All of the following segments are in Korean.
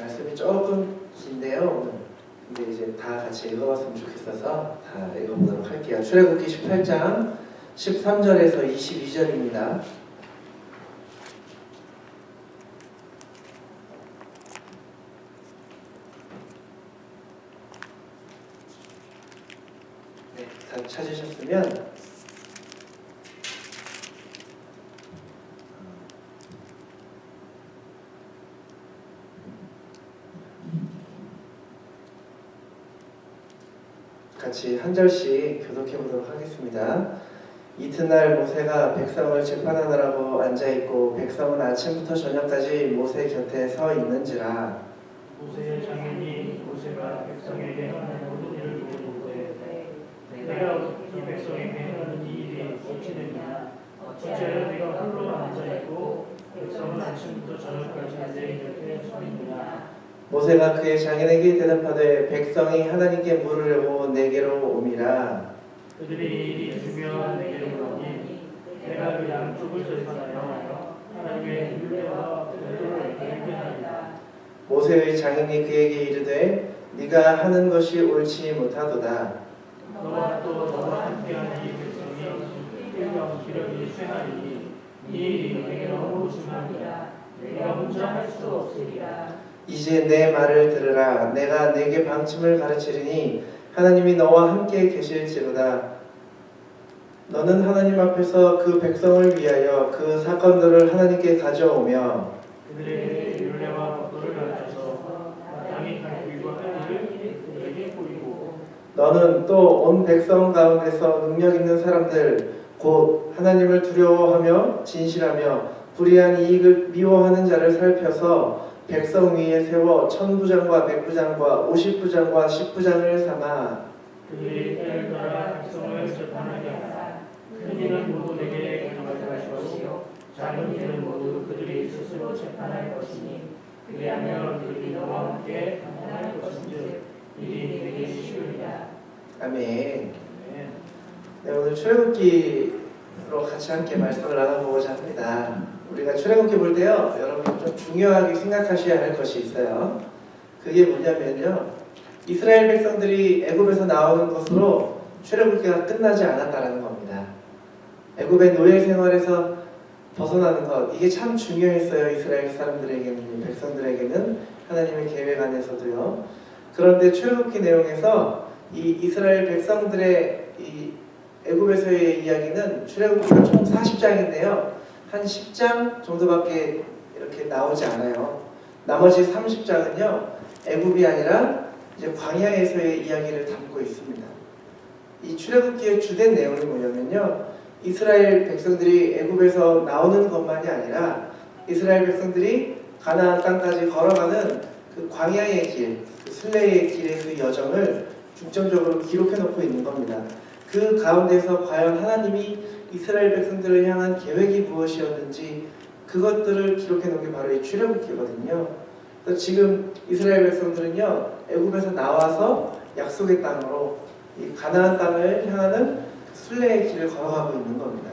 말씀이 조금 긴데요 오늘. 근데 이제 다 같이 읽어봤으면 좋겠어서 다 읽어보도록 할게요. 출애굽기 18장 13절에서 22절입니다. 네, 다 찾으셨으면 같이 한 절씩 교독해 보도록 하겠습니다. 이튿날 모세가 백성을 재판하느라고 앉아있고 백성은 아침부터 저녁까지 모세 곁에 서 있는지라. 모세의 장인이 모세가 백성에게 하는 모든 일을 보고되 내가 이 백성에게 하는 이 일이 옳지느냐 어찌하여 내가 홀로 앉아있고 백성은 아침부터 저녁까지 내 곁에 서 있느냐. 모세가 그의 장인에게 대답하되 백성이 하나님께 물으려고 내게로 오미라. 그들이 일이 주면 내게로 오니 내가 그 양쪽을 재판하여 하나님의 율례와 법도를 발견하리라. 모세의 장인이 그에게 이르되 네가 하는 것이 옳지 못하도다. 너와 또 너와 함께한 이 백성이 일명 기력이 쇠하리니 이 일이 내게 너무 중요하니라. 내가 혼자 할 수 없으리라. 이제 내 말을 들으라. 내가 네게 방침을 가르치리니 하나님이 너와 함께 계실지로다. 너는 하나님 앞에서 그 백성을 위하여 그 사건들을 하나님께 가져오며 그들에게 율례와 법도를 가르쳐서 마땅히 가르치고 할 일을 그들에게 보이고 너는 또 온 백성 가운데서 능력 있는 사람들 곧 하나님을 두려워하며 진실하며 불의한 이익을 미워하는 자를 살펴서 백성 위에 세워 1000부장과 100부장과 50부장과 10부장을 삼아 그들이 때를 따라 백성을 재판하게 하라. 큰 일은 모두 내게 가져갈 것이요 작은 일은 모두 그들이 스스로 재판할 것이니 그리하면 그들이 너와 함께 판단할 것인즉 일이 내게 쉬우리라. 아멘. 네. 네, 오늘 출애굽기로 같이 함께 말씀을 나눠보고자 합니다. 우리가 출애굽기 볼 때요, 여러분 좀 중요하게 생각하셔야 할 것이 있어요. 그게 뭐냐면요, 이스라엘 백성들이 애굽에서 나오는 것으로 출애굽기가 끝나지 않았다라는 겁니다. 애굽의 노예 생활에서 벗어나는 것, 이게 참 중요했어요. 이스라엘 사람들에게는, 백성들에게는 하나님의 계획 안에서도요. 그런데 출애굽기 내용에서 이 이스라엘 백성들의 이 애굽에서의 이야기는 출애굽기가 총 40장인데요. 한 10장 정도밖에 이렇게 나오지 않아요. 나머지 30장은요, 애굽이 아니라 이제 광야에서의 이야기를 담고 있습니다. 이 출애굽기의 주된 내용이 뭐냐면요, 이스라엘 백성들이 애굽에서 나오는 것만이 아니라 이스라엘 백성들이 가나안 땅까지 걸어가는 그 광야의 길, 그 순례의 길의 그 여정을 중점적으로 기록해 놓고 있는 겁니다. 그 가운데서 과연 하나님이 이스라엘 백성들을 향한 계획이 무엇이었는지 그것들을 기록해 놓은 게 바로 이 출애굽기거든요. 그래서 지금 이스라엘 백성들은요, 애굽에서 나와서 약속의 땅으로 이 가나안 땅을 향하는 순례의 길을 걸어가고 있는 겁니다.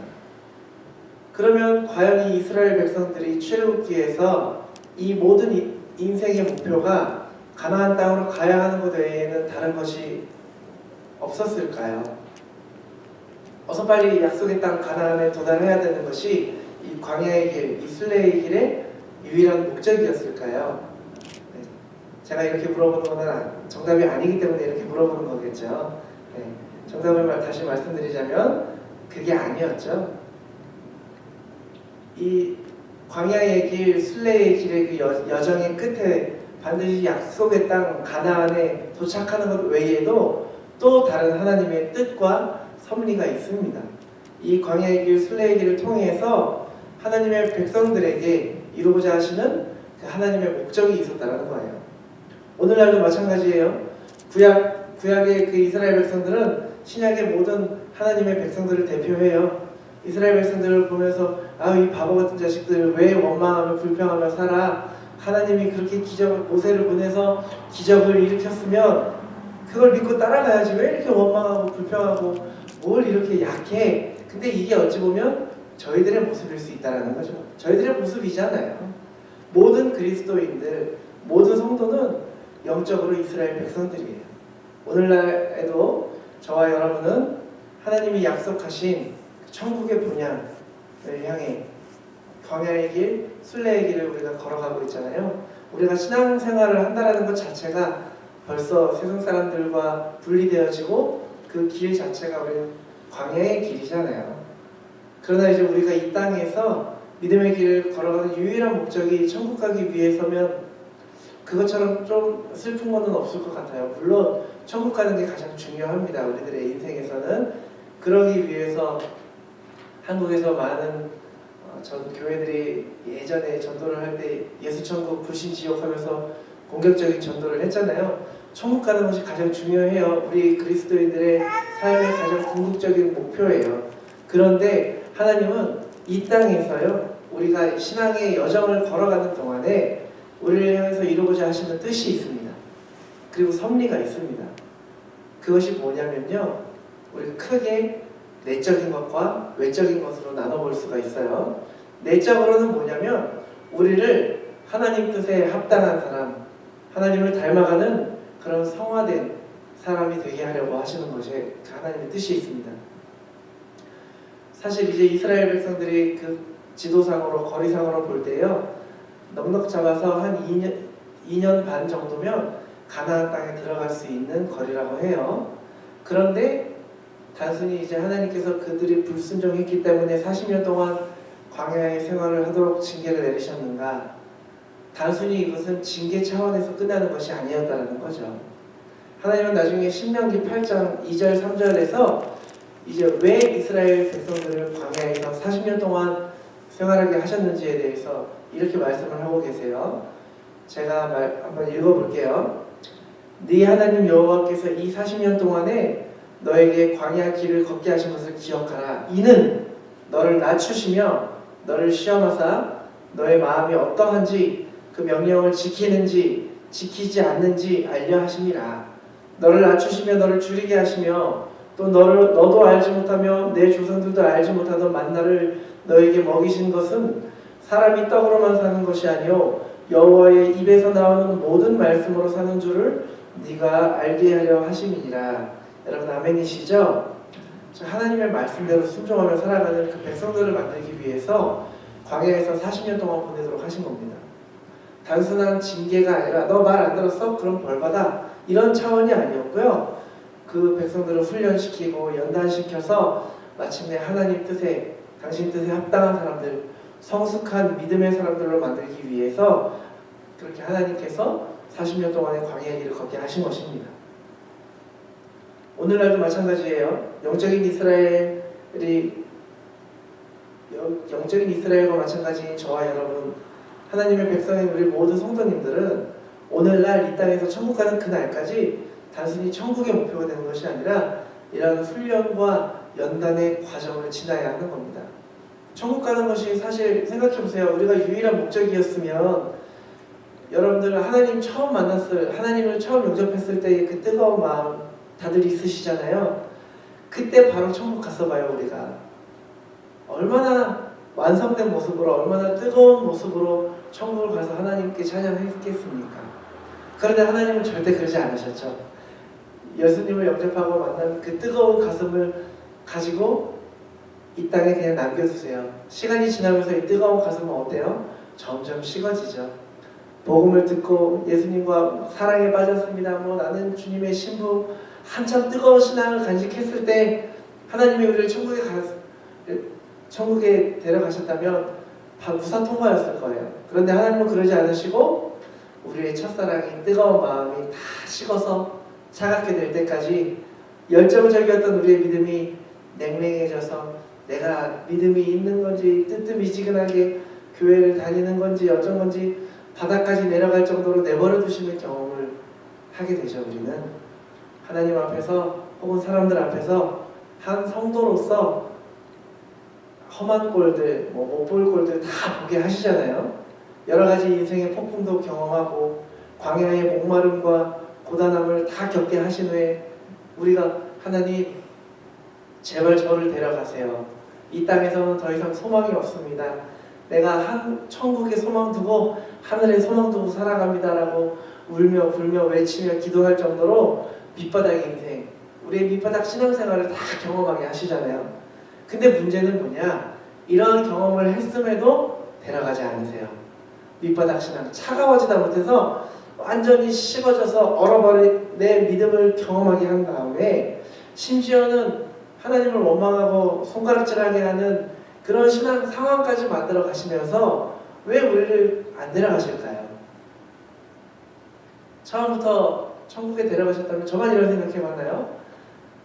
그러면 과연 이 이스라엘 백성들이 출애굽기에서 이 모든 인생의 목표가 가나안 땅으로 가야 하는 것 외에는 다른 것이 없었을까요? 어서 빨리 약속의 땅 가나안에 도달해야 되는 것이 이 광야의 길, 이 순례의 길의 유일한 목적이었을까요? 네. 제가 이렇게 물어보는 것은 정답이 아니기 때문에 이렇게 물어보는 거겠죠. 네. 정답을 다시 말씀드리자면 그게 아니었죠. 이 광야의 길, 순례의 길의 그 여정의 끝에 반드시 약속의 땅 가나안에 도착하는 것 외에도 또 다른 하나님의 뜻과 섭리가 있습니다. 이 광야의 길, 순례의 길을 통해서 하나님의 백성들에게 이루고자 하시는 그 하나님의 목적이 있었다는 거예요. 오늘날도 마찬가지예요. 구약의 그 이스라엘 백성들은 신약의 모든 하나님의 백성들을 대표해요. 이스라엘 백성들을 보면서 이 바보 같은 자식들 왜 원망하며 불평하며 살아? 하나님이 그렇게 모세를 보내서 기적을 일으켰으면 그걸 믿고 따라가야지. 왜 이렇게 원망하고 불평하고 뭘 이렇게 약해? 근데 이게 어찌 보면 저희들의 모습일 수 있다는 거죠. 저희들의 모습이잖아요. 모든 그리스도인들, 모든 성도는 영적으로 이스라엘 백성들이에요. 오늘날에도 저와 여러분은 하나님이 약속하신 천국의 본향을 향해 광야의 길, 순례의 길을 우리가 걸어가고 있잖아요. 우리가 신앙생활을 한다는 것 자체가 벌써 세상 사람들과 분리되어지고 그 길 자체가 우리 광야의 길이잖아요. 그러나 이제 우리가 이 땅에서 믿음의 길을 걸어가는 유일한 목적이 천국 가기 위해서면 그것처럼 좀 슬픈 것은 없을 것 같아요. 물론 천국 가는 게 가장 중요합니다. 우리들의 인생에서는. 그러기 위해서 한국에서 많은 전 교회들이 예전에 전도를 할 때 예수천국 불신지옥 하면서 공격적인 전도를 했잖아요. 천국 가는 것이 가장 중요해요. 우리 그리스도인들의 삶의 가장 궁극적인 목표예요. 그런데 하나님은 이 땅에서요, 우리가 신앙의 여정을 걸어가는 동안에 우리를 향해서 이루고자 하시는 뜻이 있습니다. 그리고 섭리가 있습니다. 그것이 뭐냐면요, 우리 크게 내적인 것과 외적인 것으로 나눠볼 수가 있어요. 내적으로는 뭐냐면 우리를 하나님 뜻에 합당한 사람, 하나님을 닮아가는 그런 성화된 사람이 되게 하려고 하시는 것이 하나님의 뜻이 있습니다. 사실 이제 이스라엘 백성들이 그 지도상으로 거리상으로 볼 때요, 넉넉 잡아서 한 2년 반 정도면 가나안 땅에 들어갈 수 있는 거리라고 해요. 그런데 단순히 이제 하나님께서 그들이 불순종했기 때문에 40년 동안 광야의 생활을 하도록 징계를 내리셨는가? 단순히 이것은 징계 차원에서 끝나는 것이 아니었다는 거죠. 하나님은 나중에 신명기 8장 2절 3절에서 이제 왜 이스라엘 백성들을 광야에서 40년 동안 생활하게 하셨는지에 대해서 이렇게 말씀을 하고 계세요. 제가 한번 읽어볼게요. 네 하나님 여호와께서 이 40년 동안에 너에게 광야 길을 걷게 하신 것을 기억하라. 이는 너를 낮추시며 너를 시험하사 너의 마음이 어떠한지 그 명령을 지키는지 지키지 않는지 알려 하심이라. 너를 낮추시며 너를 줄이게 하시며 또 너도 알지 못하며 내 조상들도 알지 못하던 만나를 너에게 먹이신 것은 사람이 떡으로만 사는 것이 아니요 여호와의 입에서 나오는 모든 말씀으로 사는 줄을 네가 알게 하려 하심이니라. 여러분 아멘이시죠? 하나님의 말씀대로 순종하며 살아가는 그 백성들을 만들기 위해서 광야에서 40년 동안 보내도록 하신 겁니다. 단순한 징계가 아니라 너 말 안 들었어? 그럼 벌받아. 이런 차원이 아니었고요. 그 백성들을 훈련시키고 연단시켜서 마침내 하나님 뜻에, 당신 뜻에 합당한 사람들, 성숙한 믿음의 사람들로 만들기 위해서 그렇게 하나님께서 40년 동안의 광야의 길을 걷게 하신 것입니다. 오늘날도 마찬가지예요. 영적인 이스라엘과 마찬가지인 저와 여러분, 하나님의 백성인 우리 모든 성도님들은 오늘날 이 땅에서 천국 가는 그날까지 단순히 천국의 목표가 되는 것이 아니라 이런 훈련과 연단의 과정을 지나야 하는 겁니다. 천국 가는 것이 사실 생각해보세요. 우리가 유일한 목적이었으면 여러분들 하나님을 처음 영접했을 때의 그 뜨거운 마음 다들 있으시잖아요. 그때 바로 천국 갔어 봐요. 우리가 얼마나 완성된 모습으로, 얼마나 뜨거운 모습으로 천국을 가서 하나님께 찬양했겠습니까? 그런데 하나님은 절대 그러지 않으셨죠. 예수님을 영접하고 만난 그 뜨거운 가슴을 가지고 이 땅에 그냥 남겨두세요. 시간이 지나면서 이 뜨거운 가슴은 어때요? 점점 식어지죠. 복음을 듣고 예수님과 사랑에 빠졌습니다. 나는 주님의 신부, 한참 뜨거운 신앙을 간직했을 때 하나님이 우리를 천국에 데려가셨다면 무사 통과였을 거예요. 그런데 하나님은 그러지 않으시고 우리의 첫사랑이, 뜨거운 마음이 다 식어서 차갑게 될 때까지 열정적이었던 우리의 믿음이 냉랭해져서 내가 믿음이 있는 건지 뜨뜻미지근하게 교회를 다니는 건지 어쩐 건지 바닥까지 내려갈 정도로 내버려 두시는 경험을 하게 되죠. 우리는 하나님 앞에서 혹은 사람들 앞에서 한 성도로서 험한 꼴들, 못 볼 꼴들 다 보게 하시잖아요. 여러 가지 인생의 폭풍도 경험하고 광야의 목마름과 고단함을 다 겪게 하신 후에 우리가 하나님 제발 저를 데려가세요. 이 땅에서는 더 이상 소망이 없습니다. 내가 천국에 소망 두고 하늘에 소망 두고 살아갑니다라고 울며 불며 외치며 기도할 정도로 밑바닥의 인생, 우리의 밑바닥 신앙생활을 다 경험하게 하시잖아요. 근데 문제는 뭐냐? 이런 경험을 했음에도 데려가지 않으세요. 밑바닥 신앙, 차가워지다 못해서 완전히 식어져서 얼어버린 내 믿음을 경험하게 한 다음에 심지어는 하나님을 원망하고 손가락질하게 하는 그런 신앙 상황까지 만들어 가시면서 왜 우리를 안 데려가실까요? 처음부터 천국에 데려가셨다면 저만 이런 생각해봤나요?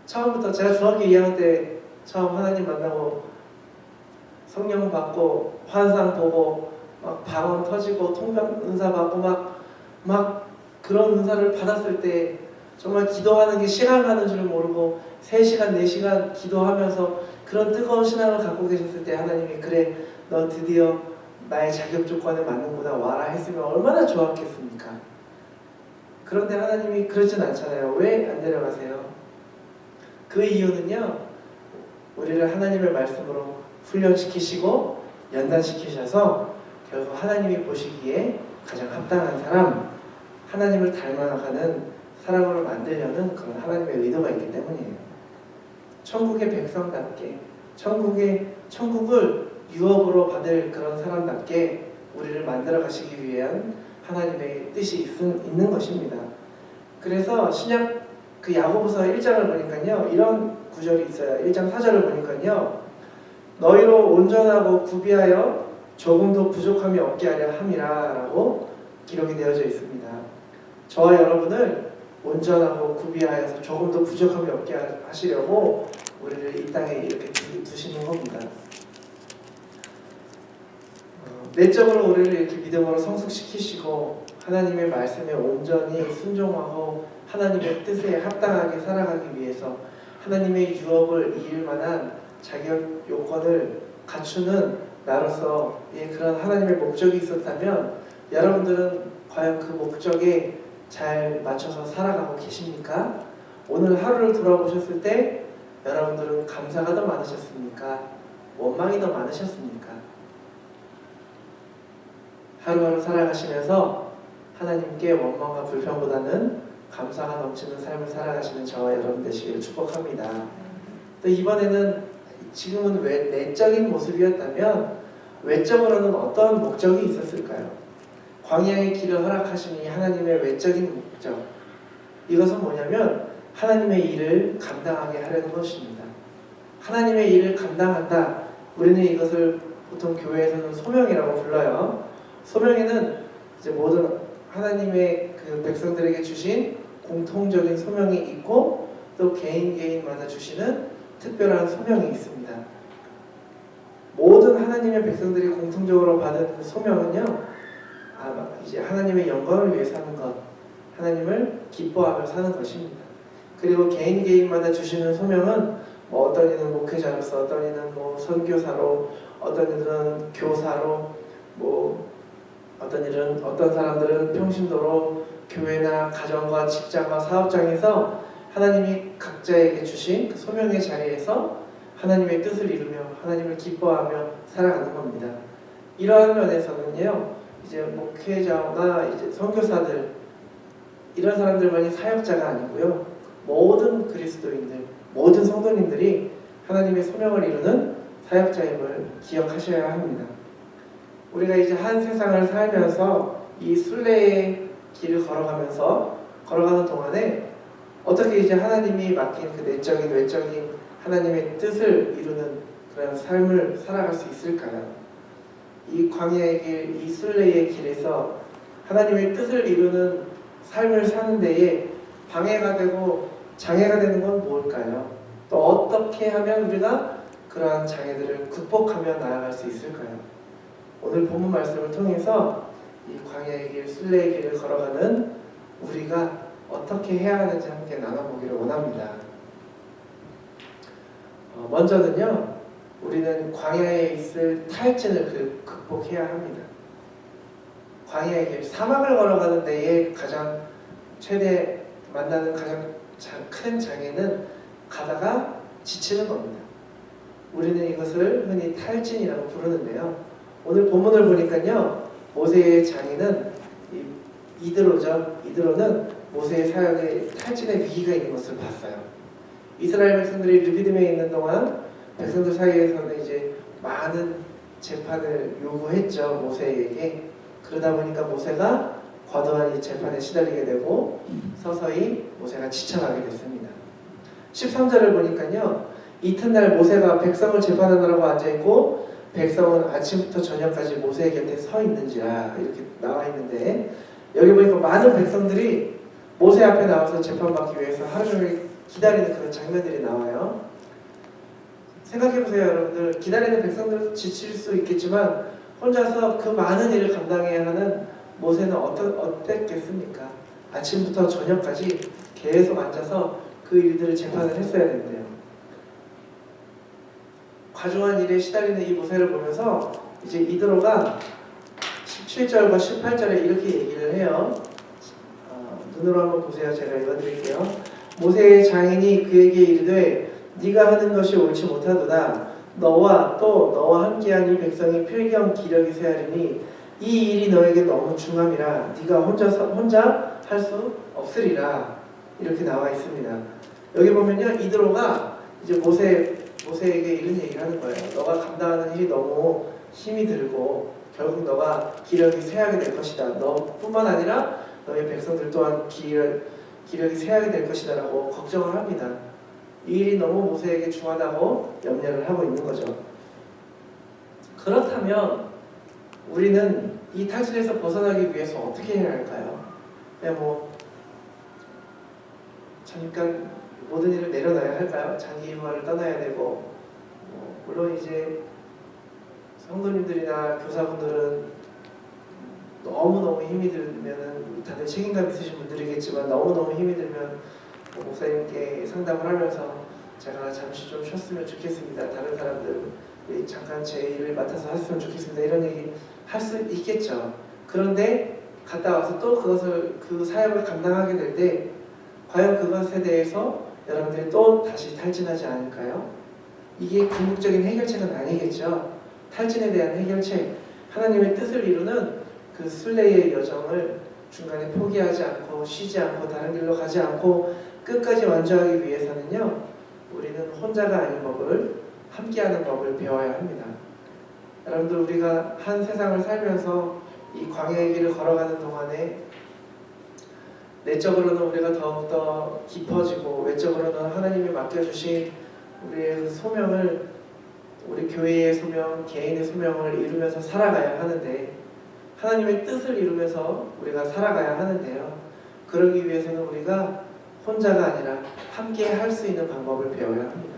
처음부터 제가 중학교 2학년 때 처음 하나님 만나고 성령 받고 환상 보고 막 방언 터지고 통변 은사 받고 막 그런 은사를 받았을 때 정말 기도하는 게 시간 가는 줄 모르고 3시간 4시간 기도하면서 그런 뜨거운 신앙을 갖고 계셨을 때 하나님이 그래 너 드디어 나의 자격 조건에 맞는구나 와라 했으면 얼마나 좋았겠습니까? 그런데 하나님이 그러진 않잖아요. 왜 안 데려가세요? 그 이유는요, 우리를 하나님의 말씀으로 훈련시키시고 연단시키셔서 결국 하나님이 보시기에 가장 합당한 사람, 하나님을 닮아가는 사람으로 만들려는 그런 하나님의 의도가 있기 때문이에요. 천국의 백성답게, 천국을 유업으로 받을 그런 사람답게 우리를 만들어 가시기 위한 하나님의 뜻이 있는 것입니다. 그래서 신약 그 야고보서 1장을 보니까요, 이런 구절이 있어요. 1장 4절을 보니까요, 너희로 온전하고 구비하여 조금도 부족함이 없게 하려 함이라 라고 기록이 되어져 있습니다. 저와 여러분을 온전하고 구비하여서 조금도 부족함이 없게 하시려고 우리를 이 땅에 이렇게 두시는 겁니다. 내적으로 우리를 이렇게 믿음으로 성숙시키시고 하나님의 말씀에 온전히 순종하고 하나님의 뜻에 합당하게 살아가기 위해서 하나님의 유업을 이을 만한 자격 요건을 갖추는 나로서의 그런 하나님의 목적이 있었다면 여러분들은 과연 그 목적에 잘 맞춰서 살아가고 계십니까? 오늘 하루를 돌아보셨을 때 여러분들은 감사가 더 많으셨습니까? 원망이 더 많으셨습니까? 하루하루 살아가시면서 하나님께 원망과 불평보다는 감사가 넘치는 삶을 살아가시는 저와 여러분 되시기를 축복합니다. 또 이번에는 지금은 내적인 모습이었다면 외적으로는 어떤 목적이 있었을까요? 광야의 길을 허락하시니 하나님의 외적인 목적, 이것은 뭐냐면 하나님의 일을 감당하게 하려는 것입니다. 하나님의 일을 감당한다. 우리는 이것을 보통 교회에서는 소명이라고 불러요. 소명에는 이제 모든 하나님의 그 백성들에게 주신 공통적인 소명이 있고 또 개인마다 주시는 특별한 소명이 있습니다. 모든 하나님의 백성들이 공통적으로 받은 그 소명은요, 이제 하나님의 영광을 위해 사는 것, 하나님을 기뻐하며 사는 것입니다. 그리고 개인마다 주시는 소명은 뭐 어떤 이는 목회자로서, 어떤 이는 뭐 선교사로, 어떤 이는 교사로, 뭐 어떤 사람들은 평신도로 교회나 가정과 직장과 사업장에서 하나님이 각자에게 주신 그 소명의 자리에서 하나님의 뜻을 이루며 하나님을 기뻐하며 살아가는 겁니다. 이러한 면에서는요, 이제 목회자나 이제 선교사들 이런 사람들만이 사역자가 아니고요, 모든 그리스도인들, 모든 성도님들이 하나님의 소명을 이루는 사역자임을 기억하셔야 합니다. 우리가 이제 한 세상을 살면서 이 순례의 길을 걸어가는 동안에 어떻게 이제 하나님이 맡긴 그 내적인 외적인 하나님의 뜻을 이루는 그런 삶을 살아갈 수 있을까요? 이 광야의 길, 이 순례의 길에서 하나님의 뜻을 이루는 삶을 사는 데에 방해가 되고 장애가 되는 건 뭘까요? 또 어떻게 하면 우리가 그러한 장애들을 극복하며 나아갈 수 있을까요? 오늘 본문 말씀을 통해서 이 광야의 길, 순례의 길을 걸어가는 우리가 어떻게 해야 하는지 함께 나눠보기를 원합니다. 먼저는요, 우리는 광야에 있을 탈진을 극복해야 합니다. 광야의 길, 사막을 걸어가는 데에 만나는 가장 큰 장애는 가다가 지치는 겁니다. 우리는 이것을 흔히 탈진이라고 부르는데요. 오늘 본문을 보니까요, 모세의 장인은 이드로죠. 이드로는 모세의 사역에 탈진의 위기가 있는 것을 봤어요. 이스라엘 백성들이 르비딤에 있는 동안 백성들 사이에서는 이제 많은 재판을 요구했죠, 모세에게. 그러다 보니까 모세가 과도한 이 재판에 시달리게 되고 서서히 모세가 지쳐가게 됐습니다. 13절을 보니까요, 이튿날 모세가 백성을 재판하느라고 앉아있고 백성은 아침부터 저녁까지 모세의 곁에 서 있는지라 이렇게 나와 있는데, 여기 보니까 많은 백성들이 모세 앞에 나와서 재판받기 위해서 하루 종일 기다리는 그런 장면들이 나와요. 생각해보세요, 여러분들. 기다리는 백성들은 지칠 수 있겠지만 혼자서 그 많은 일을 감당해야 하는 모세는 어땠겠습니까? 아침부터 저녁까지 계속 앉아서 그 일들을 재판을 했어야 되는데요. 과중한 일에 시달리는 이 모세를 보면서 이제 이드로가 17절과 18절에 이렇게 얘기를 해요. 눈으로 한번 보세요. 제가 읽어드릴게요. 모세의 장인이 그에게 이르되 네가 하는 것이 옳지 못하도다. 너와 또 너와 함께한 이 백성이 필경 기력이 쇠하리니 이 일이 너에게 너무 중함이라 네가 혼자 할 수 없으리라. 이렇게 나와 있습니다. 여기 보면요, 이드로가 이제 모세에게 이런 얘기를 하는 거예요. 너가 감당하는 일이 너무 힘이 들고 결국 너가 기력이 쇠하게 될 것이다. 너뿐만 아니라 너의 백성들 또한 기력이 쇠하게 될 것이다 라고 걱정을 합니다. 이 일이 너무 모세에게 중하다고 염려를 하고 있는 거죠. 그렇다면 우리는 이 탈진에서 벗어나기 위해서 어떻게 해야 할까요? 그냥 잠깐 모든 일을 내려놔야 할까요? 장기 휴가를 떠나야 되고, 물론 이제 성도님들이나 교사분들은 너무너무 힘이 들면은 다들 책임감 있으신 분들이겠지만 너무너무 힘이 들면 목사님께 상담을 하면서 제가 잠시 좀 쉬었으면 좋겠습니다. 다른 사람들 잠깐 제 일을 맡아서 했으면 좋겠습니다. 이런 얘기 할 수 있겠죠. 그런데 갔다 와서 또 그 사역을 감당하게 될 때 과연 그것에 대해서 여러분들이 또 다시 탈진하지 않을까요? 이게 궁극적인 해결책은 아니겠죠. 탈진에 대한 해결책, 하나님의 뜻을 이루는 그 순례의 여정을 중간에 포기하지 않고 쉬지 않고 다른 길로 가지 않고 끝까지 완주하기 위해서는요, 우리는 혼자가 아닌 법을, 함께하는 법을 배워야 합니다. 여러분들, 우리가 한 세상을 살면서 이 광야의 길을 걸어가는 동안에 내적으로는 우리가 더욱더 깊어지고 외적으로는 하나님이 맡겨주신 우리의 그 소명을, 우리 교회의 소명, 개인의 소명을 이루면서 살아가야 하는데, 하나님의 뜻을 이루면서 우리가 살아가야 하는데요, 그러기 위해서는 우리가 혼자가 아니라 함께 할 수 있는 방법을 배워야 합니다.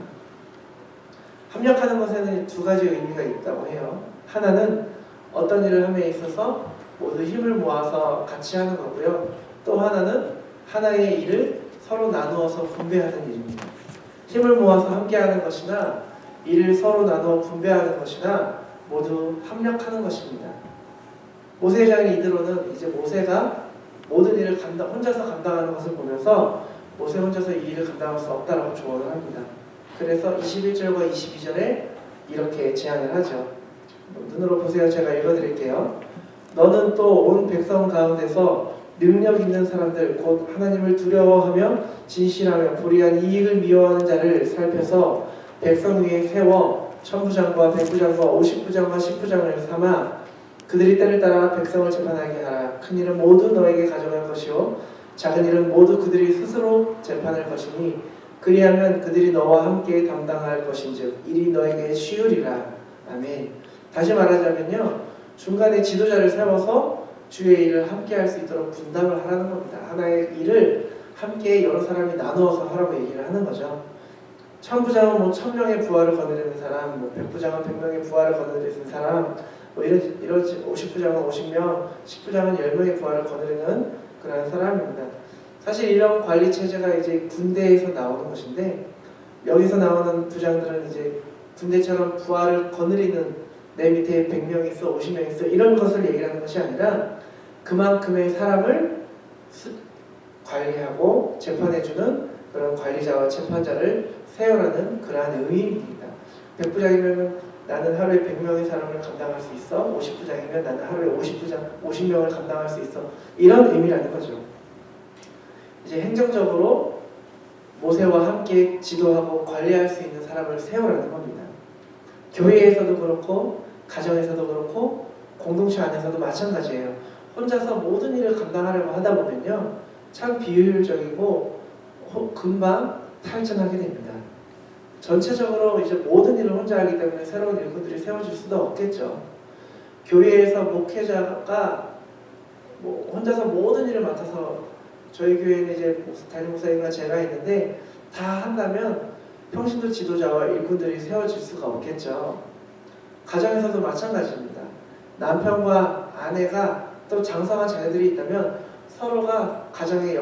합력하는 것에는 두 가지 의미가 있다고 해요. 하나는 어떤 일을 함에 있어서 모두 힘을 모아서 같이 하는 거고요. 또 하나는 하나의 일을 서로 나누어서 분배하는 일입니다. 힘을 모아서 함께하는 것이나 일을 서로 나누어 분배하는 것이나 모두 합력하는 것입니다. 모세의 장인 이드로는 이제 모세가 모든 일을 혼자서 감당하는 것을 보면서 모세 혼자서 이 일을 감당할 수 없다라고 조언을 합니다. 그래서 21절과 22절에 이렇게 제안을 하죠. 눈으로 보세요. 제가 읽어드릴게요. 너는 또 온 백성 가운데서 능력 있는 사람들, 곧 하나님을 두려워하며 진실하며 불의한 이익을 미워하는 자를 살펴서 백성 위에 세워 천부장과 백부장과 50부장과 10부장을 삼아 그들이 때를 따라 백성을 재판하게 하라. 큰 일은 모두 너에게 가져갈 것이요 작은 일은 모두 그들이 스스로 재판할 것이니 그리하면 그들이 너와 함께 담당할 것인즉 일이 너에게 쉬우리라. 아멘. 다시 말하자면요, 중간에 지도자를 세워서 주의 일을 함께 할 수 있도록 분담을 하라는 겁니다. 하나의 일을 함께 여러 사람이 나누어서 하라고 얘기를 하는 거죠. 천부장은 1000명의 부하를 거느리는 사람, 100부장은 100명의 부하를 거느리는 사람, 이러지 50부장은 50명, 10부장은 10명의 부하를 거느리는 그런 사람입니다. 사실 이런 관리 체제가 이제 군대에서 나오는 것인데, 여기서 나오는 부장들은 이제 군대처럼 부하를 거느리는, 내 밑에 100명 있어, 50명 있어, 이런 것을 얘기하는 것이 아니라 그만큼의 사람을 관리하고 재판해주는 그런 관리자와 재판자를 세우라는 그러한 의미입니다. 백부장이면 나는 하루에 100명의 사람을 감당할 수 있어. 50부장이면 나는 하루에 50명을 감당할 수 있어. 이런 의미라는 거죠. 이제 행정적으로 모세와 함께 지도하고 관리할 수 있는 사람을 세우라는 겁니다. 교회에서도 그렇고 가정에서도 그렇고 공동체 안에서도 마찬가지예요. 혼자서 모든 일을 감당하려고 하다 보면요, 참 비효율적이고 금방 탈전하게 됩니다. 전체적으로 이제 모든 일을 혼자 하기 때문에 새로운 일꾼들이 세워질 수도 없겠죠. 교회에서 목회자가 혼자서 모든 일을 맡아서, 저희 교회는 이제 담임 목사님과 제가 있는데 다 한다면 평신도 지도자와 일꾼들이 세워질 수가 없겠죠. 가정에서도 마찬가지입니다. 남편과 아내가 또 장성한 자녀들이 있다면 서로가 가정의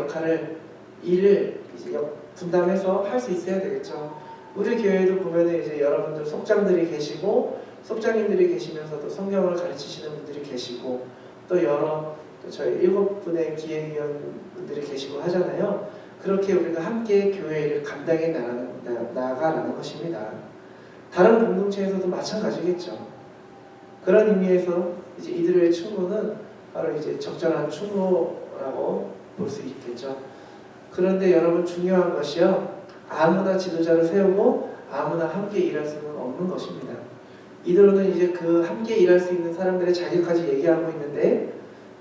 일을 이제 분담해서 할 수 있어야 되겠죠. 우리 교회도 보면은 이제 여러분들 속장들이 계시고 속장님들이 계시면서도 성경을 가르치시는 분들이 계시고 또 저희 7분의 기획위원분들이 계시고 하잖아요. 그렇게 우리가 함께 교회 일을 감당해 나가라는 것입니다. 다른 공동체에서도 마찬가지겠죠. 그런 의미에서 이제 이들의 충고는 바로 이제 적절한 충고라고 볼 수 있겠죠. 그런데 여러분, 중요한 것이요, 아무나 지도자를 세우고 아무나 함께 일할 수는 없는 것입니다. 이들은 이제 그 함께 일할 수 있는 사람들의 자격까지 얘기하고 있는데,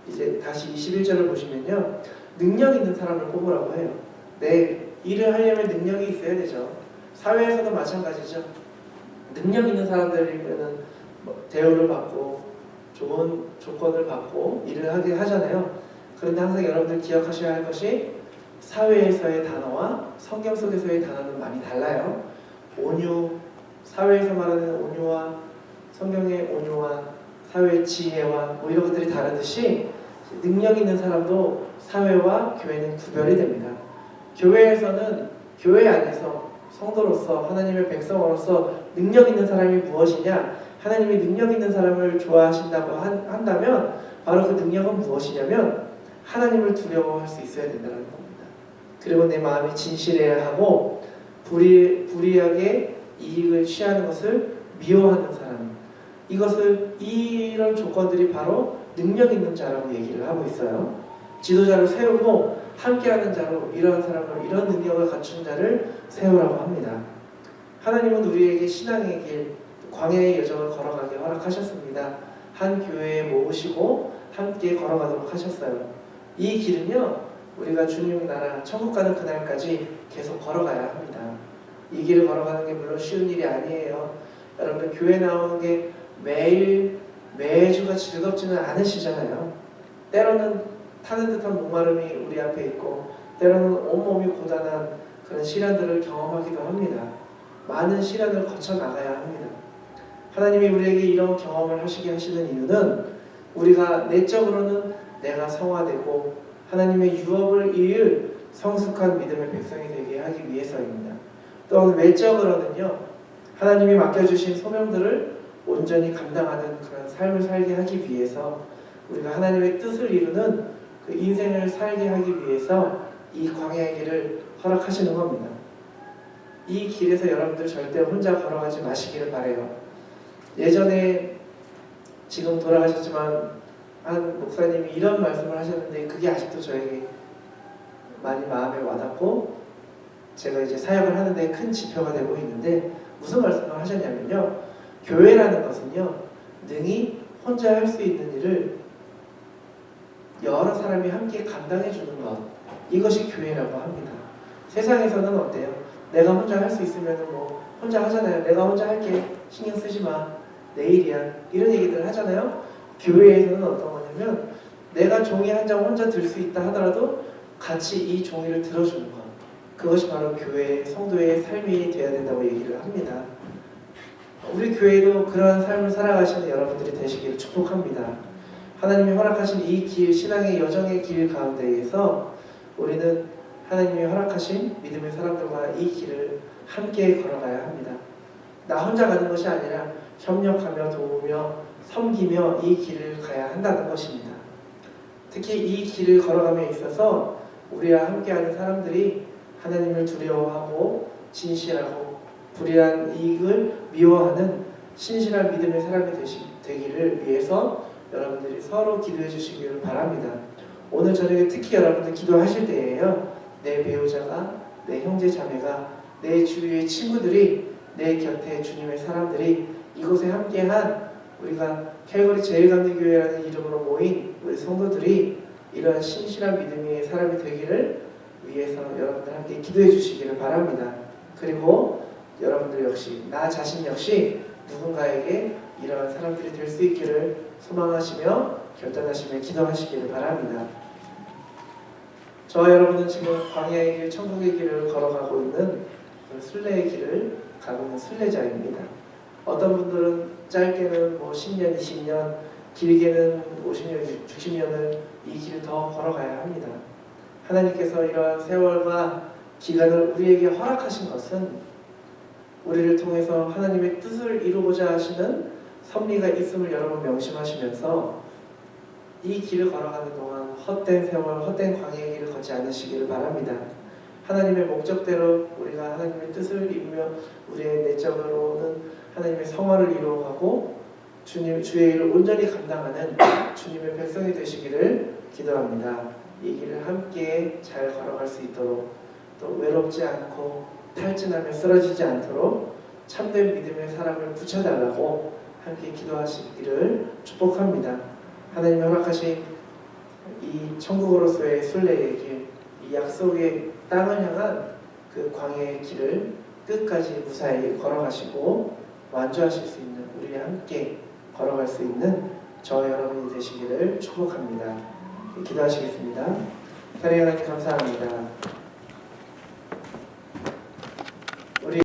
이제 다시 21절을 보시면요, 능력 있는 사람을 뽑으라고 해요. 네, 일을 하려면 능력이 있어야 되죠. 사회에서도 마찬가지죠. 능력 있는 사람들이면은 대우를 받고 좋은 조건을 받고 일을 하게 하잖아요. 그런데 항상 여러분들 기억하셔야 할 것이, 사회에서의 단어와 성경 속에서의 단어는 많이 달라요. 온유, 사회에서 말하는 온유와 성경의 온유와 사회의 지혜와 이런 것들이 다르듯이, 능력 있는 사람도 사회와 교회는 구별이 됩니다. 교회에서는 교회 안에서 성도로서 하나님의 백성으로서 능력 있는 사람이 무엇이냐, 하나님이 능력 있는 사람을 좋아하신다고 한다면 바로 그 능력은 무엇이냐면 하나님을 두려워할 수 있어야 된다는 겁니다. 그리고 내 마음이 진실해야 하고 불의하게 이익을 취하는 것을 미워하는 사람, 이런 조건들이 바로 능력 있는 자라고 얘기를 하고 있어요. 지도자를 세우고 함께하는 자로 이러한 사람을, 이런 능력을 갖춘 자를 세우라고 합니다. 하나님은 우리에게 신앙의 길, 광야의 여정을 걸어가게 허락하셨습니다. 한 교회에 모으시고 함께 걸어가도록 하셨어요. 이 길은요, 우리가 주님 나라 천국 가는 그날까지 계속 걸어가야 합니다. 이 길을 걸어가는 게 물론 쉬운 일이 아니에요. 여러분, 교회 나오는 게 매주가 즐겁지는 않으시잖아요. 때로는 타는 듯한 목마름이 우리 앞에 있고, 때로는 온몸이 고단한 그런 시련들을 경험하기도 합니다. 많은 시련을 거쳐 나가야 합니다. 하나님이 우리에게 이런 경험을 하시게 하시는 이유는, 우리가 내적으로는 내가 성화되고 하나님의 유업을 이을 성숙한 믿음의 백성이 되게 하기 위해서입니다. 또한 외적으로는요, 하나님이 맡겨주신 소명들을 온전히 감당하는 그런 삶을 살게 하기 위해서, 우리가 하나님의 뜻을 이루는 그 인생을 살게 하기 위해서 이 광야의 길을 허락하시는 겁니다. 이 길에서 여러분들 절대 혼자 걸어가지 마시기를 바라요. 예전에, 지금 돌아가셨지만 한 목사님이 이런 말씀을 하셨는데, 그게 아직도 저에게 많이 마음에 와닿고 제가 이제 사역을 하는데 큰 지표가 되고 있는데, 무슨 말씀을 하셨냐면요, 교회라는 것은요, 능히 혼자 할 수 있는 일을 여러 사람이 함께 감당해 주는 것, 이것이 교회라고 합니다. 세상에서는 어때요? 내가 혼자 할 수 있으면 혼자 하잖아요. 내가 혼자 할게, 신경 쓰지 마, 내일이야, 이런 얘기들 하잖아요. 교회에서는 어떤 거냐면, 내가 종이 한 장 혼자 들 수 있다 하더라도 같이 이 종이를 들어주는 것, 그것이 바로 교회의 성도의 삶이 되어야 된다고 얘기를 합니다. 우리 교회도 그러한 삶을 살아가시는 여러분들이 되시기를 축복합니다. 하나님이 허락하신 이 길, 신앙의 여정의 길 가운데에서 우리는 하나님이 허락하신 믿음의 사람들과 이 길을 함께 걸어가야 합니다. 나 혼자 가는 것이 아니라 협력하며 도우며 섬기며 이 길을 가야 한다는 것입니다. 특히 이 길을 걸어감에 있어서 우리와 함께하는 사람들이 하나님을 두려워하고 진실하고 불의한 이익을 미워하는 신실한 믿음의 사람이 되기를 위해서 여러분들이 서로 기도해 주시기를 바랍니다. 오늘 저녁에 특히 여러분들 기도하실 때에요, 내 배우자가, 내 형제 자매가, 내 주위의 친구들이, 내 곁에 주님의 사람들이, 이곳에 함께한 우리가 캘거리 제일감리교회라는 이름으로 모인 우리 성도들이 이러한 신실한 믿음의 사람이 되기를 위해서 여러분들 함께 기도해 주시기를 바랍니다. 그리고 여러분들 역시, 나 자신 역시 누군가에게 이러한 사람들이 될 수 있기를 소망하시며 결단하시며 기도하시기를 바랍니다. 저와 여러분은 지금 광야의 길, 천국의 길을 걸어가고 있는 순례의 길을 가고 있는 순례자입니다. 어떤 분들은 짧게는 10년, 20년, 길게는 50년, 60년을 이 길을 더 걸어가야 합니다. 하나님께서 이러한 세월과 기간을 우리에게 허락하신 것은 우리를 통해서 하나님의 뜻을 이루고자 하시는 섭리가 있음을 여러분 명심하시면서 이 길을 걸어가는 동안 헛된 세월, 헛된 광야의 길을 걷지 않으시기를 바랍니다. 하나님의 목적대로 우리가 하나님의 뜻을 이루며 우리의 내적으로는 하나님의 성화를 이루어가고 주의 일을 온전히 감당하는 주님의 백성이 되시기를 기도합니다. 이 길을 함께 잘 걸어갈 수 있도록, 또 외롭지 않고 탈진하며 쓰러지지 않도록 참된 믿음의 사람을 붙여달라고 함께 기도하시기를 축복합니다. 하나님이 허락하신 이 천국으로서의 순례의 길, 이 약속의 땅을 향한 그 광야의 길을 끝까지 무사히 걸어가시고 완주하실 수 있는, 우리 함께 걸어갈 수 있는 저와 여러분이 되시기를 축복합니다. 기도하시겠습니다. 사랑의 하나님 감사합니다.